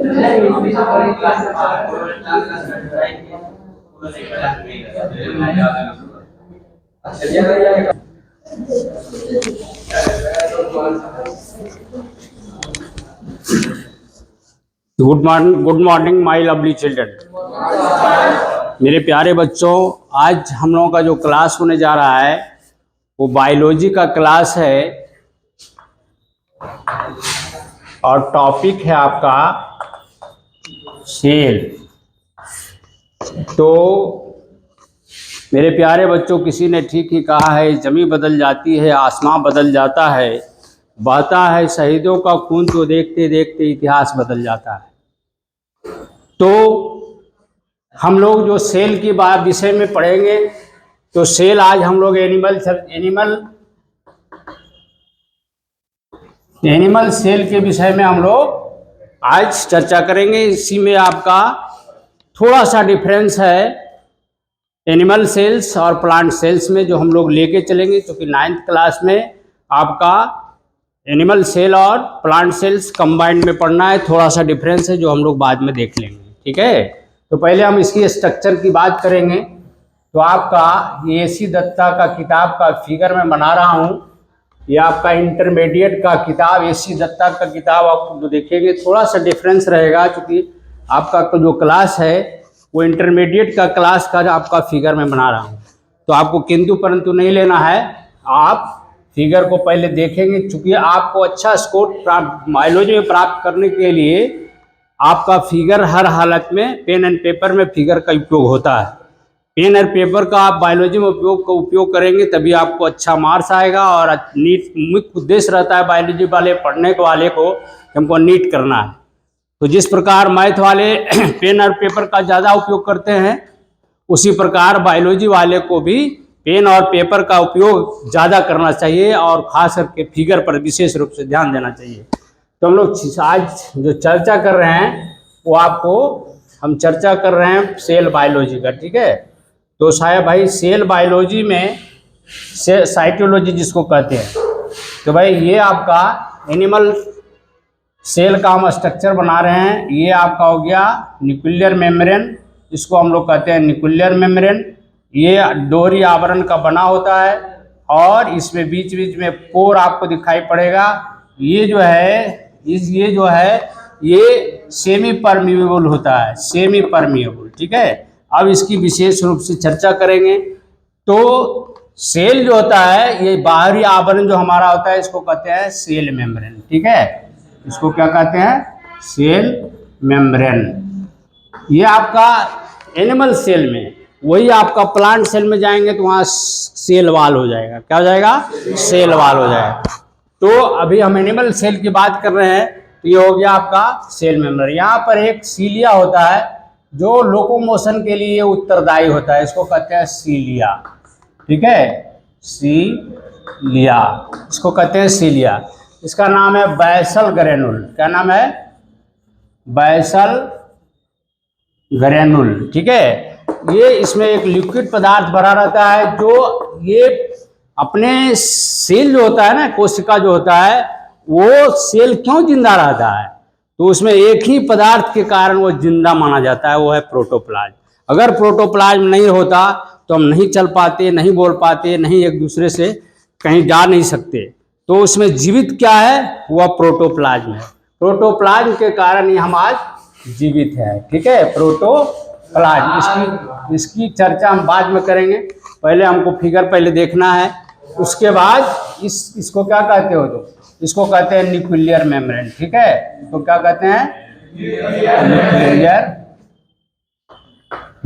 Good morning my lovely children. मेरे प्यारे बच्चों, आज हम लोगों का जो क्लास होने जा रहा है वो बायोलॉजी का क्लास है और टॉपिक है आपका सेल। तो मेरे प्यारे बच्चों, किसी ने ठीक ही कहा है, ज़मीं बदल जाती है, आसमां बदल जाता है, बहता है शहीदों का खून, तो देखते देखते इतिहास बदल जाता है। तो हम लोग जो सेल की बात विषय में पढ़ेंगे, तो सेल आज हम लोग एनिमल सेल के विषय में हम लोग आज चर्चा करेंगे। इसी में आपका थोड़ा सा डिफरेंस है एनिमल सेल्स और प्लांट सेल्स में, जो हम लोग लेके चलेंगे, क्योंकि 9th क्लास में आपका एनिमल सेल और प्लांट सेल्स कंबाइंड में पढ़ना है। थोड़ा सा डिफरेंस है जो हम लोग बाद में देख लेंगे, ठीक है। तो पहले हम इसकी स्ट्रक्चर की बात करेंगे। तो आपका ये AC दत्ता का किताब का फिगर मैं बना रहा हूँ। ये आपका इंटरमीडिएट का किताब, AC दत्ता का किताब आप जो देखेंगे थोड़ा सा डिफरेंस रहेगा, क्योंकि आपका जो क्लास है वो इंटरमीडिएट का क्लास का आपका फिगर मैं बना रहा हूँ। तो आपको किंतु परंतु नहीं लेना है, आप फिगर को पहले देखेंगे। चूँकि आपको अच्छा स्कोर बायोलॉजी में प्राप्त करने के लिए आपका फिगर हर हालत में पेन एंड पेपर में फिगर का उपयोग होता है। पेन और पेपर का आप बायोलॉजी में उपयोग करेंगे तभी आपको अच्छा मार्क्स आएगा। और नीट मुख्य उद्देश्य रहता है बायोलॉजी वाले पढ़ने वाले को, हमको नीट करना है। तो जिस प्रकार मैथ वाले पेन और पेपर का ज़्यादा उपयोग करते हैं, उसी प्रकार बायोलॉजी वाले को भी पेन और पेपर का उपयोग ज़्यादा करना चाहिए और खास करके फिगर पर विशेष रूप से ध्यान देना चाहिए। तो हम लोग आज जो चर्चा कर रहे हैं वो आपको हम चर्चा कर रहे हैं सेल बायोलॉजी का, ठीक है। तो शायद भाई सेल बायोलॉजी में साइटोलॉजी जिसको कहते हैं, तो भाई ये आपका एनिमल सेल का हम स्ट्रक्चर बना रहे हैं। ये आपका हो गया न्यूक्लियर मेम्ब्रेन, इसको हम लोग कहते हैं न्यूक्लियर मेम्ब्रेन। ये डोरी आवरण का बना होता है और इसमें बीच बीच में पोर आपको दिखाई पड़ेगा। ये जो है ये सेमी परमिएबल होता है, सेमी परमिएबल, ठीक है। अब इसकी विशेष रूप से चर्चा करेंगे। तो सेल जो होता है, ये बाहरी आवरण जो हमारा होता है, इसको कहते हैं सेल मेम्ब्रेन, ठीक है। इसको क्या कहते हैं? Cell membrane. ये आपका एनिमल सेल में, वही आपका प्लांट सेल में जाएंगे तो वहाँ सेल वाल हो जाएगा। क्या हो जाएगा? सेल वाल हो जाएगा। तो अभी हम एनिमल सेल की बात कर रहे हैं, तो ये हो गया आपका सेल मेम्ब्रेन। यहाँ पर एक सीलिया होता है जो लोकोमोशन के लिए उत्तरदायी होता है, इसको कहते हैं सीलिया, ठीक है। सीलिया, इसको कहते हैं सीलिया। इसका नाम है बैसल ग्रेनुल। क्या नाम है? बैसल ग्रेनुल, ठीक है। ये इसमें एक लिक्विड पदार्थ भरा रहता है, जो ये अपने सेल जो होता है ना, कोशिका जो होता है, वो सेल क्यों जिंदा रहता है? तो उसमें एक ही पदार्थ के कारण वो जिंदा माना जाता है, वो है प्रोटोप्लाज्म। अगर प्रोटोप्लाज्म नहीं होता तो हम नहीं चल पाते, नहीं बोल पाते, नहीं एक दूसरे से कहीं जा नहीं सकते। तो उसमें जीवित क्या है? वह प्रोटोप्लाज्म है। प्रोटोप्लाज्म के कारण ही हम आज जीवित है, ठीक है। प्रोटोप्लाज्म, इसकी चर्चा हम बाद में करेंगे। पहले हमको फिगर पहले देखना है, उसके बाद इसको क्या कहते हो? तो इसको कहते हैं न्यूक्लियर मेम्ब्रेन, ठीक है। तो क्या कहते हैं? न्यूक्लियर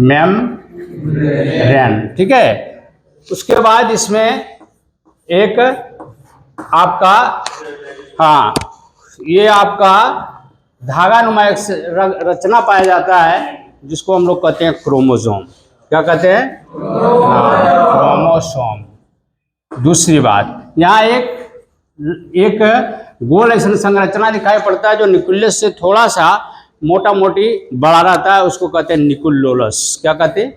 मेम्ब्रेन, ठीक है। उसके बाद इसमें एक आपका, हाँ, ये आपका धागा नुमा एक रचना पाया जाता है जिसको हम लोग कहते हैं क्रोमोसोम। क्या कहते हैं? क्रोमोसोम। दूसरी बात, यहाँ एक गोल ऐसा संरचना दिखाई पड़ता है जो न्यूक्लियस से थोड़ा सा मोटा मोटी बड़ा रहता है, उसको कहते हैं निकुल्लोलस। क्या कहते हैं?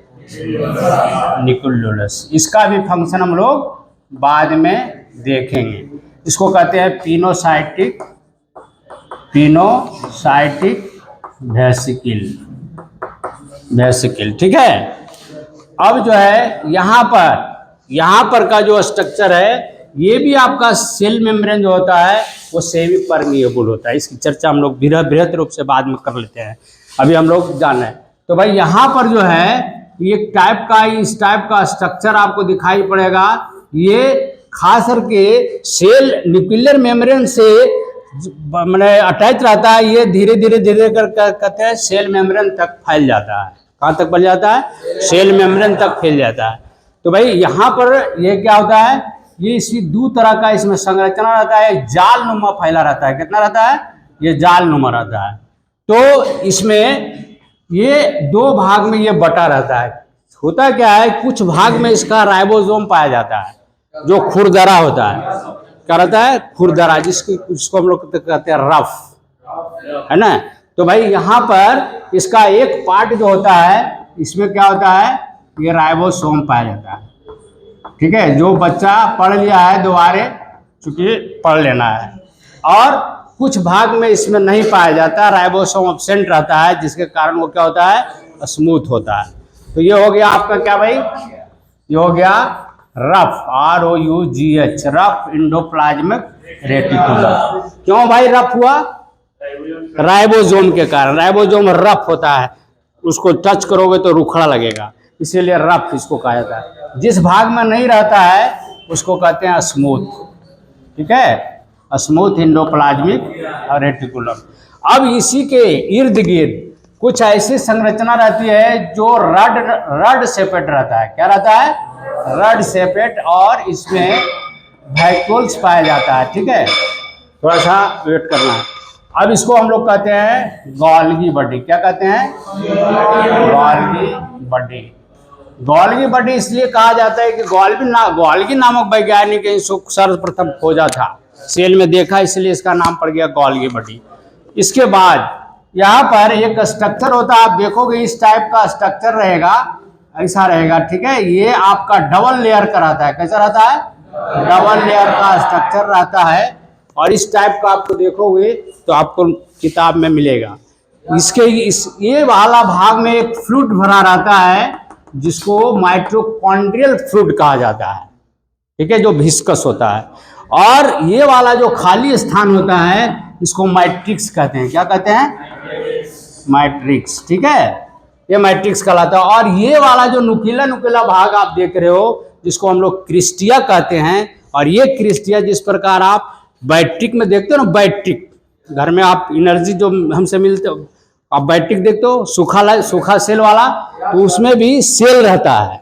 निकुल्लोलस। इसका भी फंक्शन हम लोग बाद में देखेंगे। इसको कहते हैं पिनोसाइटिक वेसिकल, वेसिकल, ठीक है। अब जो है यहाँ पर का जो स्ट्रक्चर है, ये भी आपका सेल मेम्ब्रेन जो होता है वो सेमी परमिएबल होता है। इसकी चर्चा हम लोग बृहद रूप से बाद में कर लेते हैं, अभी हम लोग जान रहे हैं। तो भाई यहाँ पर जो है ये इस टाइप का स्ट्रक्चर आपको दिखाई पड़ेगा। ये खास करके सेल न्यूक्लियर मेम्ब्रेन से मैंने अटैच रहता है। ये धीरे धीरे कर कहते हैं सेल मेम्ब्रेन तक फैल जाता है। कहाँ तक फैल जाता है? सेल मेम्ब्रेन तक फैल जाता है। तो भाई यहाँ पर ये क्या होता है, ये इसी दो तरह का इसमें संरचना रहता है, जाल नुमा फैला रहता है। कितना रहता है? ये जाल नुमा रहता है। तो इसमें ये दो भाग में ये बटा रहता है। होता क्या है, कुछ भाग में इसका राइबोसोम पाया जाता है जो खुरदरा होता है। क्या रहता है? खुरदरा, जिसको हम लोग कहते हैं रफ, है ना। तो भाई यहाँ पर इसका एक पार्ट जो होता है, इसमें क्या होता है, ये राइबोसोम पाया जाता है। ठीक है, जो बच्चा पढ़ लिया है दोबारे चूंकि पढ़ लेना है। और कुछ भाग में इसमें नहीं पाया जाता, राइबोसोम एब्सेंट रहता है, जिसके कारण वो क्या होता है, स्मूथ होता है। तो ये हो गया आपका क्या भाई, ये हो गया rough, ROUGH, rough endoplasmic reticulum. क्यों भाई रफ हुआ? राइबोसोम के कारण। राइबोसोम रफ होता है, उसको टच करोगे तो रुखड़ा लगेगा, इसीलिए रफ इसको कहा जाता है। जिस भाग में नहीं रहता है उसको कहते हैं स्मूथ। ठीक है, स्मूथ एंडोप्लाज्मिक रेटिकुलम। अब इसी के इर्द गिर्द कुछ ऐसी संरचना रहती है जो रड सेपेट रहता है। क्या रहता है? रड सेपेट, और इसमें वैक्यूल्स पाया जाता है। ठीक है, थोड़ा सा वेट करना है। अब इसको हम लोग कहते हैं गोल्गी बॉडी। क्या कहते हैं? Golgi body. गोल्गी बॉडी इसलिए कहा जाता है कि गोल्गी नामक वैज्ञानिक इसको सर्वप्रथम खोजा था, सेल में देखा, इसलिए इसका नाम पड़ गया गोल्गी बॉडी। इसके बाद यहाँ पर एक स्ट्रक्चर होता है, आप देखोगे इस टाइप का स्ट्रक्चर रहेगा, ऐसा रहेगा। ठीक है, ये आपका डबल लेयर का रहता है। कैसा रहता है? डबल लेयर का स्ट्रक्चर रहता है। और इस टाइप का आपको देखोगे तो आपको किताब में मिलेगा। ये वाला भाग में एक फ्लूइड भरा रहता है, जिसको माइटोकॉन्ड्रियल फ्लूइड कहा जाता है। ठीक है, जो विस्कस होता है। और ये वाला जो खाली स्थान होता है, इसको मैट्रिक्स कहते हैं। क्या कहते हैं? मैट्रिक्स। ठीक है, ये मैट्रिक्स कहलाता है। और ये वाला जो नुकीला भाग आप देख रहे हो, जिसको हम लोग क्रिस्टिया कहते हैं। और ये क्रिस्टिया जिस प्रकार आप बैट्रिक में देखते हो ना, बैट्रिक घर में आप एनर्जी जो हमसे मिलते हो, आप बैट्रिक देखते हो, सूखा सेल वाला, तो उसमें भी सेल रहता है।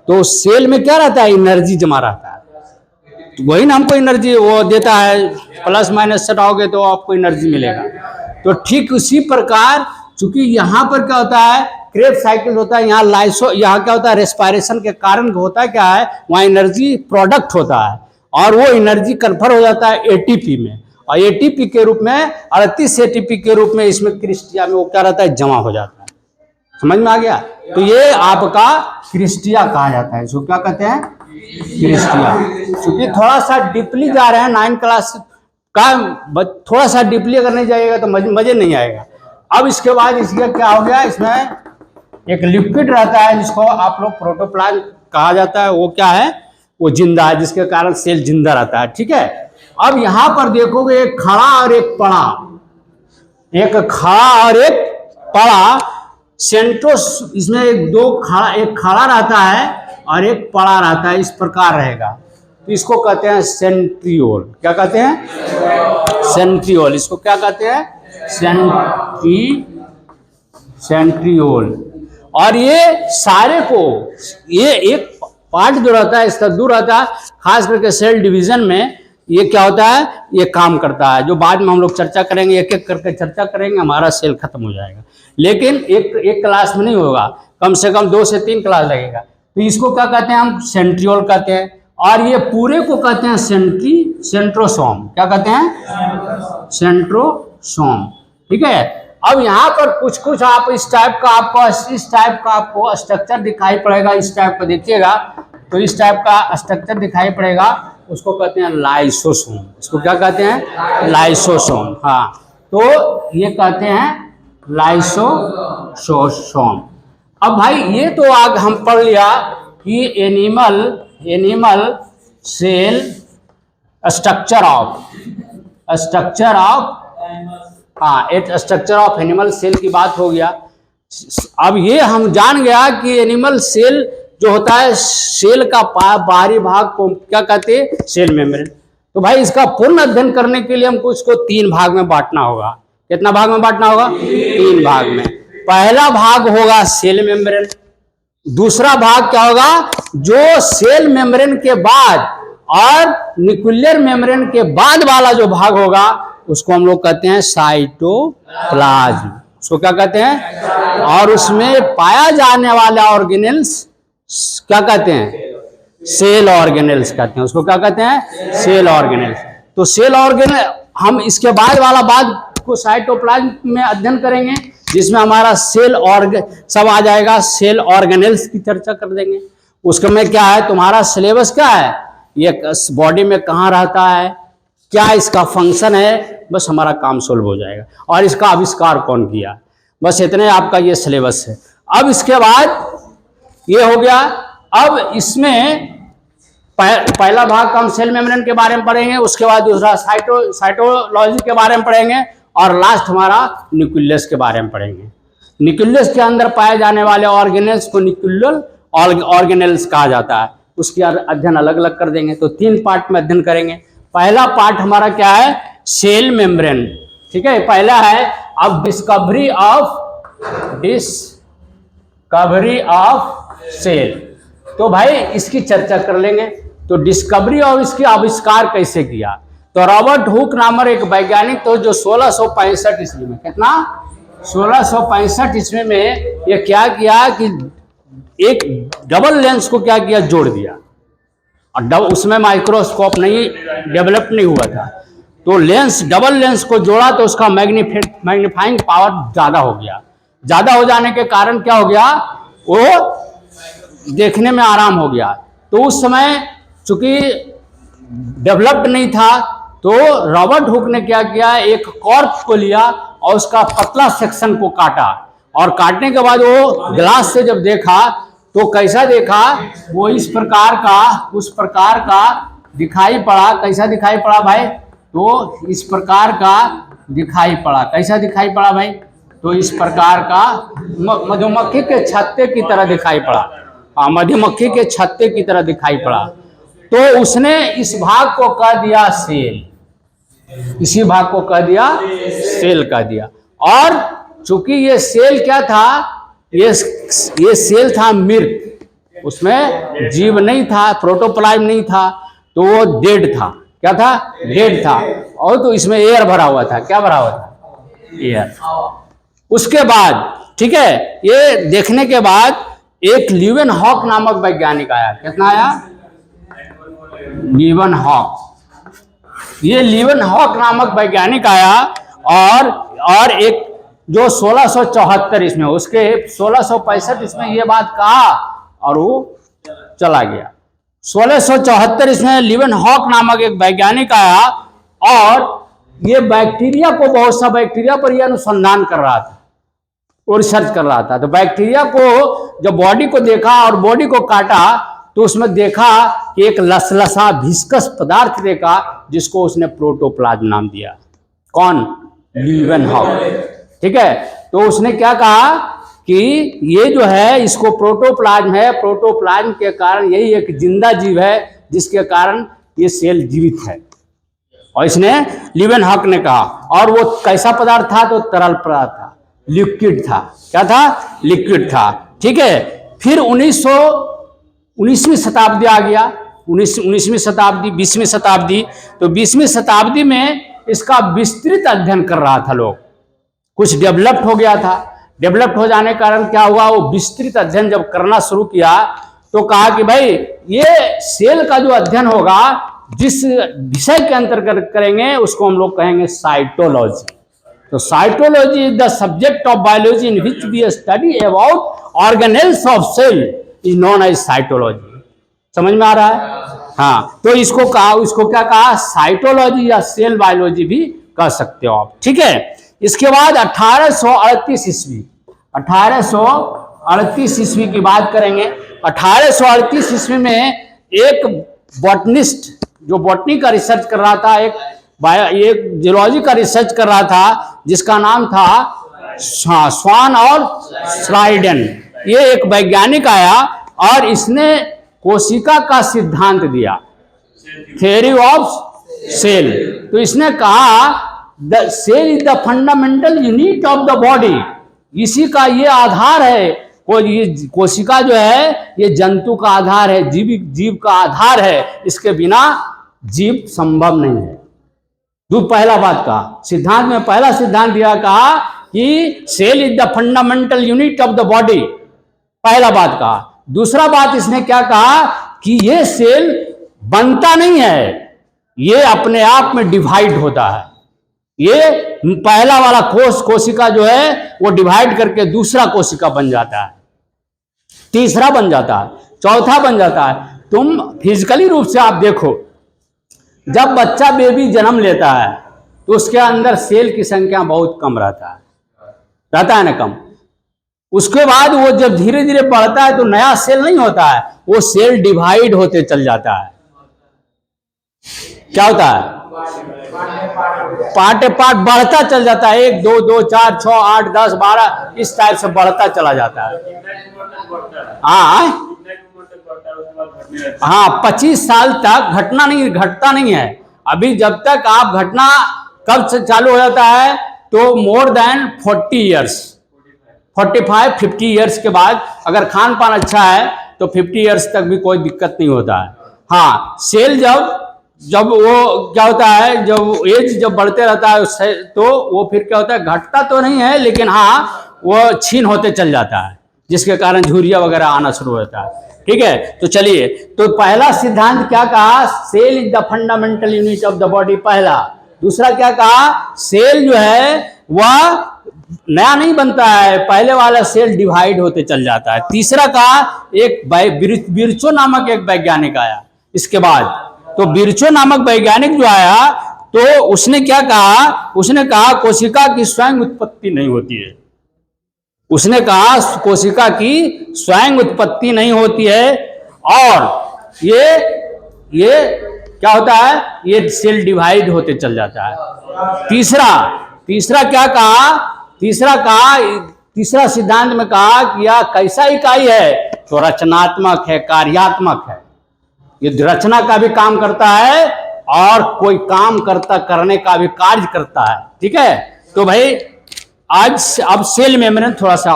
तो सेल में क्या रहता है? एनर्जी जमा रहता है। तो वही ना हमको एनर्जी वो देता है, प्लस माइनस सटाओगे तो आपको एनर्जी मिलेगा। तो ठीक उसी प्रकार, चूंकि यहाँ पर क्या होता है, क्रेब्स साइकिल होता है, यहाँ क्या होता है, रेस्पायरेशन के कारण होता है क्या है, वहाँ एनर्जी प्रोडक्ट होता है, और वो एनर्जी कन्फर हो जाता है एटीपी में। और एटीपी के रूप में 38 एटीपी के रूप में इसमें क्रिस्टिया में वो क्या रहता है, जमा हो जाता है। समझ में आ गया? तो ये आपका क्रिस्टिया कहा जाता है। इसको क्या कहते हैं? क्रिस्टिया। क्योंकि थोड़ा सा डीपली जा रहे हैं, 9 क्लास का, थोड़ा सा डीपली अगर नहीं जाइएगा तो मजे नहीं आएगा। अब इसके बाद इसका क्या हो गया, इसमें एक लिक्विड रहता है जिसको आप लोग प्रोटोप्लाज्म कहा जाता है। वो क्या है? वो जिंदा है, जिसके कारण सेल जिंदा रहता है। ठीक है, अब यहां पर देखोगे एक खड़ा और एक पड़ा, एक खड़ा और एक पड़ा, सेंट्रोस, इसमें एक खड़ा रहता है और एक पड़ा रहता है, इस प्रकार रहेगा। तो इसको कहते हैं सेंट्रियोल। क्या कहते हैं? सेंट्रियोल। इसको क्या कहते हैं? सेंट्रियोल। और ये सारे को, ये एक पार्ट जो रहता है इसका दूर रहता है, खास करके सेल डिवीजन में ये क्या होता है, ये काम करता है, जो बाद में हम लोग चर्चा करेंगे, एक एक करके चर्चा करेंगे, हमारा सेल खत्म हो जाएगा। लेकिन एक क्लास में नहीं होगा, कम से कम 2 से 3 क्लास लगेगा। तो इसको क्या कहते हैं? हम सेंट्रियोल कहते हैं। और ये पूरे को कहते हैं सेंट्रोसोम। क्या कहते हैं? सेंट्रोसोम। ठीक है, अब यहाँ पर कुछ आप इस टाइप का आपको स्ट्रक्चर दिखाई पड़ेगा। इस टाइप का देखिएगा तो इस टाइप का स्ट्रक्चर दिखाई पड़ेगा, उसको कहते हैं लाइसोसोम। इसको क्या कहते हैं? लाइसोसोम। हाँ, तो ये कहते हैं लाइसोसोम। अब भाई ये तो आग हम पढ़ लिया कि एनिमल सेल स्ट्रक्चर ऑफ हाँ एक स्ट्रक्चर ऑफ एनिमल सेल की बात हो गया। अब ये हम जान गया कि एनिमल सेल जो होता है, सेल का बाहरी भाग को क्या कहते हैं, सेल मेम्ब्रेन। तो भाई इसका पूर्ण अध्ययन करने के लिए हमको इसको 3 भाग में बांटना होगा। कितना भाग में बांटना होगा? 3 भाग में। पहला भाग होगा सेल मेम्ब्रेन। दूसरा भाग क्या होगा? जो सेल मेम्ब्रेन के बाद और न्यूक्लियर मेम्ब्रेन के बाद वाला जो भाग होगा उसको हम लोग कहते हैं साइटोप्लाज्म। उसको क्या कहते हैं? और उसमें पाया जाने वाला ऑर्गेनेल्स क्या कहते हैं? सेल ऑर्गेनेल्स कहते हैं। उसको क्या कहते हैं? Cell organelles. तो सेल ऑर्गेनेल हम इसके बाद वाला भाग को साइटोप्लाज्म में अध्ययन करेंगे, जिसमें हमारा सेल सब आ जाएगा। सेल ऑर्गेनेल्स की चर्चा कर देंगे। उसके में क्या है, तुम्हारा सिलेबस क्या है, ये बॉडी में कहाँ रहता है, क्या इसका फंक्शन है, बस हमारा काम सोल्व हो जाएगा। और इसका आविष्कार कौन किया, बस इतने आपका ये सिलेबस है। अब इसके बाद ये हो गया। अब इसमें पहला भाग का हम सेल मेम्ब्रेन के बारे में पढ़ेंगे, उसके बाद दूसरा साइटोलॉजी के बारे में पढ़ेंगे, और लास्ट हमारा न्यूक्लियस के बारे में पढ़ेंगे। न्यूक्लियस के अंदर पाए जाने वाले ऑर्गेनेल्स को न्यूक्लियर ऑर्गेनेल्स कहा जाता है। उसकी अध्ययन अलग अलग कर देंगे। तो 3 पार्ट में अध्ययन करेंगे। पहला पार्ट हमारा क्या है? Cell membrane. ठीक है, पहला है अब डिस्कवरी ऑफ सेल। तो भाई इसकी चर्चा कर लेंगे। तो डिस्कवरी और इसकी आविष्कार कैसे किया? तो रॉबर्ट हुक नामक एक वैज्ञानिक तो जो 1665 ईस्वी में, कितना 1665 ईस्वी में ये क्या किया कि एक डबल लेंस को क्या किया, जोड़ दिया। और उसमें माइक्रोस्कोप नहीं डेवलप नहीं हुआ था, तो लेंस डबल लेंस को जोड़ा तो उसका मैग्नीफाइंग पावर ज़्यादा हो गया। ज़्यादा हो जाने के कारण क्या हो गया, वो देखने में आराम हो गया। तो उस समय चूंकि डेवलप्ड नहीं था, तो रॉबर्ट हुक ने क्या किया, एक कॉर्क को लिया और उसका पतला सेक्शन को काटा, और काटने के बाद वो ग्लास से जब देखा तो कैसा देखा, वो इस प्रकार का उस प्रकार का दिखाई पड़ा। कैसा दिखाई पड़ा भाई? तो इस प्रकार का दिखाई पड़ा। कैसा दिखाई पड़ा भाई? तो इस प्रकार का मधुमक्खी के छत्ते की तरह दिखाई पड़ा। हाँ, मधुमक्खी के छत्ते की तरह दिखाई पड़ा। तो उसने इस भाग को कह दिया सेल, इसी भाग को कह दिया सेल कह दिया। और चूंकि ये सेल क्या था, ये सेल था मृत, उसमें जीव नहीं था, प्रोटोप्लाज्म नहीं था, तो वो डेड था। क्या था? डेड था। और तो इसमें एयर भरा हुआ था। क्या भरा हुआ था? एयर। उसके बाद ठीक है, ये देखने के बाद एक लीवेनहॉक नामक वैज्ञानिक आया। कितना आया? लीवेनहॉक। ये लीवेनहॉक नामक वैज्ञानिक आया, और एक जो 1674 इसमें, उसके 1665 इसमें ये बात कहा और वो चला गया। 1674 इसमें लीवेनहॉक नामक एक वैज्ञानिक आया, और ये बैक्टीरिया को, बहुत सा बैक्टीरिया पर यह अनुसंधान कर रहा था और रिसर्च कर रहा था। तो बैक्टीरिया को जब बॉडी को देखा और बॉडी को काटा, तो उसमें देखा कि एक लसलसा विस्कस पदार्थ देखा, जिसको उसने प्रोटोप्लाज्म नाम दिया। कौन? लीवेनहॉक। ठीक है, तो उसने क्या कहा कि ये जो है, इसको प्रोटोप्लाज्म है, प्रोटोप्लाज्म के कारण यही एक जिंदा जीव है, जिसके कारण ये सेल जीवित है। और इसने लीवेनहॉक ने कहा। और वो कैसा पदार्थ था? तो तरल पदार्थ था, लिक्विड था। क्या था? लिक्विड था। ठीक है, फिर 19वीं शताब्दी आ गया। 19वीं शताब्दी, 20वीं शताब्दी। तो 20वीं शताब्दी में इसका विस्तृत अध्ययन कर रहा था लोग। कुछ डेवलप्ड हो गया था। डेवलप्ड हो जाने के कारण क्या हुआ, वो विस्तृत अध्ययन जब करना शुरू किया, तो कहा कि भाई ये सेल का जो अध्ययन होगा, जिस विषय के अंतर्गत करेंगे, उसको हम लोग कहेंगे साइटोलॉजी। तो cytology is the subject of biology in which we study about organelles of cell is known as cytology. समझ में आ रहा है? हाँ, तो इसको क्या कहा, साइटोलॉजी या सेल बायोलॉजी भी कह सकते हो आप। ठीक है, इसके बाद 1838 ईस्वी, 1838 ईस्वी की बात करेंगे। 1838 ईस्वी में एक बॉटनिस्ट जो बॉटनी का रिसर्च कर रहा था, एक जियोलॉजी का रिसर्च कर रहा था, जिसका नाम था स्वान और श्राइडन। ये एक वैज्ञानिक आया और इसने कोशिका का सिद्धांत दिया, थ्योरी ऑफ सेल। तो इसने कहा the cell is the fundamental unit of the body, इसी का ये आधार है। ये कोशिका जो है ये जंतु का आधार है, जीव का आधार है, इसके बिना जीव संभव नहीं है। पहला बात कहा, सिद्धांत में पहला सिद्धांत दिया, कहा कि cell is the fundamental unit of the body, पहला बात कहा। दूसरा बात इसने क्या कहा कि ये सेल बनता नहीं है, ये अपने आप में डिवाइड होता है। ये पहला वाला कोशिका जो है वो डिवाइड करके दूसरा कोशिका बन जाता है, तीसरा बन जाता है, चौथा बन जाता है। तुम फिजिकली रूप से आप देखो, जब बच्चा बेबी जन्म लेता है तो उसके अंदर सेल की संख्या बहुत कम रहता है ना, कम। उसके बाद वो जब धीरे धीरे बढ़ता है तो नया सेल नहीं होता है, वो सेल डिवाइड होते चल जाता है। क्या होता है? पार्ट पार्ट बढ़ता चल जाता है, 1 2 2 4 6 8 10 12 इस टाइप से बढ़ता चला जाता है। हाँ 25 साल तक घटता नहीं है। अभी जब तक आप घटना कब से चालू हो जाता है तो मोर देन 40 ईयर्स, 45 50 ईयर्स के बाद अगर खान पान अच्छा है तो 50 ईयर्स तक भी कोई दिक्कत नहीं होता है। हाँ सेल जब वो क्या होता है, जब एज जब बढ़ते रहता है उससे, तो वो फिर क्या होता है, घटता तो नहीं है लेकिन हाँ वो छीन होते चल जाता है, जिसके कारण झुर्रिया वगैरह आना शुरू होता है। ठीक है, तो चलिए, तो पहला सिद्धांत क्या कहा, cell is the fundamental unit of the body, पहला। दूसरा क्या कहा, सेल जो है वह नया नहीं बनता है, पहले वाला सेल डिवाइड होते चल जाता है। तीसरा कहा, एक बिरचो नामक एक वैज्ञानिक आया इसके बाद। तो बिरचो नामक वैज्ञानिक जो आया तो उसने क्या कहा, उसने कहा कोशिका की स्वयं उत्पत्ति नहीं होती है। उसने कहा कोशिका की स्वयं उत्पत्ति नहीं होती है और ये क्या होता है, ये सेल डिवाइड होते चल जाता है। तीसरा क्या कहा, तीसरा सिद्धांत में कहा कि यह कैसा इकाई है, तो रचनात्मक है, कार्यात्मक है। ये रचना का भी काम करता है और कोई काम करने का भी कार्य करता है। ठीक है, तो भाई अब सेल मेम्ब्रेन, थोड़ा सा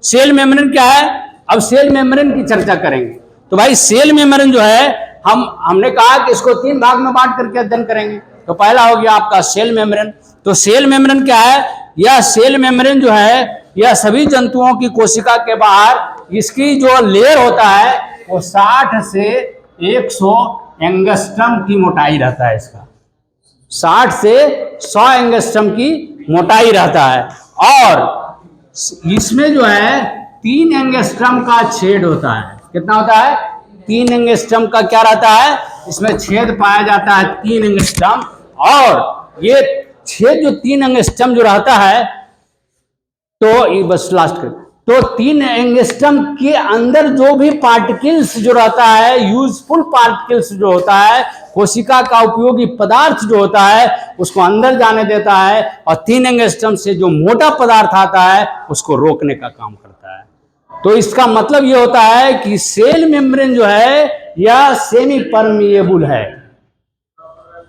सेल मेम्ब्रेन क्या है, अब सेल मेम्ब्रेन की चर्चा करेंगे। तो भाई सेल मेम्ब्रेन जो है हमने कहा कि इसको 3 भाग में बांट करके अध्ययन करेंगे। तो पहला हो गया आपका सेल मेम्ब्रेन। तो सेल मेम्ब्रेन क्या है, यह सेल मेम्ब्रेन जो है यह सभी जंतुओं की कोशिका के बाहर इसकी जो लेयर होता है वो 60 से 100 एंगस्ट्रम की मोटाई रहता है। इसका 60 से 100 एंगस्ट्रम की मोटाई रहता है और इसमें जो है 3 एंगस्ट्रम का छेद होता है। कितना होता है, 3 एंगस्ट्रम का क्या रहता है, इसमें छेद पाया जाता है 3 एंगस्ट्रम। और ये छेद जो 3 एंगस्ट्रम जो रहता है, तो ये बस लास्ट कर, तो 3 एंगस्ट्रम के अंदर जो भी पार्टिकल्स जो रहता है, यूजफुल पार्टिकल्स जो होता है, कोशिका का उपयोगी पदार्थ जो होता है उसको अंदर जाने देता है और 3 एंगस्ट्रम से जो मोटा पदार्थ आता है उसको रोकने का काम करता है। तो इसका मतलब ये होता है कि सेल मेम्ब्रेन जो है यह सेमी परमिएबल है,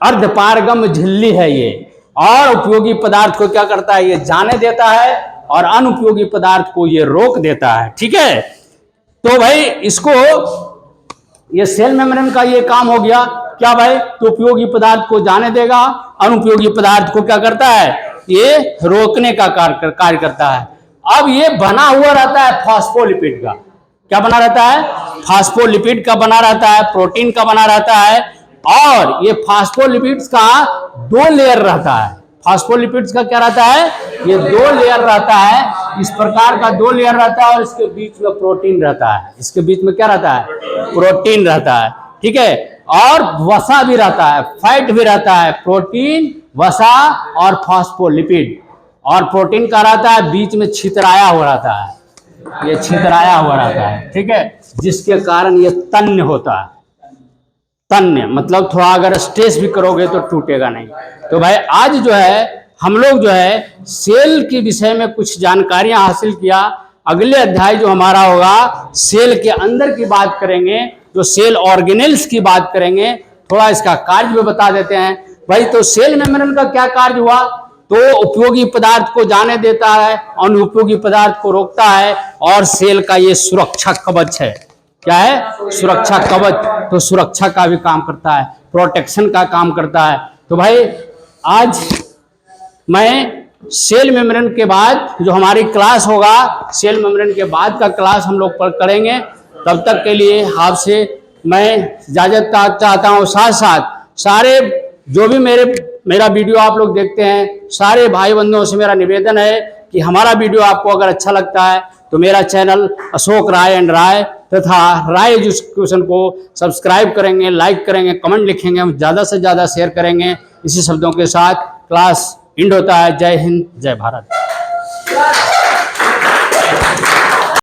अर्धपारगम्य झिल्ली है ये, और उपयोगी पदार्थ को क्या करता है, ये जाने देता है और अनुपयोगी पदार्थ को ये रोक देता है। ठीक है, तो भाई इसको ये सेल मेम्ब्रेन का ये काम हो गया क्या भाई, तो उपयोगी पदार्थ को जाने देगा, अनुपयोगी पदार्थ को क्या करता है, ये रोकने का कार्य करता है। अब ये बना हुआ रहता है फॉस्फोलिपिड का, क्या बना रहता है, फॉस्फोलिपिड का बना रहता है, प्रोटीन का बना रहता है। और ये फॉस्फोलिपिड्स का 2 लेयर रहता है। फॉस्फोलिपिड्स का क्या रहता है, ये 2 लेयर रहता है, इस प्रकार का 2 लेयर रहता है और इसके बीच में प्रोटीन रहता है। इसके बीच में क्या रहता है, प्रोटीन रहता है। ठीक है, और वसा भी रहता है, फैट भी रहता है, प्रोटीन, वसा और फॉस्फोलिपिड। और प्रोटीन का रहता है बीच में छितराया हुआ रहता है, ये छितराया हुआ रहता है, ठीक है, जिसके कारण ये तन्य होता है। तन्य मतलब थोड़ा अगर स्ट्रेस भी करोगे तो टूटेगा नहीं। तो भाई आज जो है हम लोग जो है सेल के विषय में कुछ जानकारियां हासिल किया। अगले अध्याय जो हमारा होगा सेल के अंदर की बात करेंगे, जो सेल ऑर्गेनेल्स की बात करेंगे, थोड़ा इसका कार्य भी बता देते हैं। भाई तो सेल मेम्ब्रेन का क्या कार्य हुआ, तो उपयोगी पदार्थ को जाने देता है, अनुपयोगी पदार्थ को रोकता है, और सेल का ये सुरक्षा कवच है। क्या है? सुरक्षा कवच। तो सुरक्षा का भी काम करता है, प्रोटेक्शन का काम करता है। तो भाई आज मैं सेल मेम्ब्रेन के बाद जो हमारी क्लास होगा, सेल मेम्ब्रेन के बाद का क्लास हम लोग करेंगे। तब तक के लिए आपसे मैं इजाजत चाहता हूँ। साथ साथ सारे जो भी मेरा वीडियो आप लोग देखते हैं, सारे भाई बंधुओं से मेरा निवेदन है कि हमारा वीडियो आपको अगर अच्छा लगता है तो मेरा चैनल अशोक राय एंड राय तथा राय एजुकेशन को सब्सक्राइब करेंगे, लाइक करेंगे, कमेंट लिखेंगे, ज़्यादा से ज़्यादा शेयर करेंगे। इसी शब्दों के साथ क्लास एंड होता है। जय हिंद, जय भारत।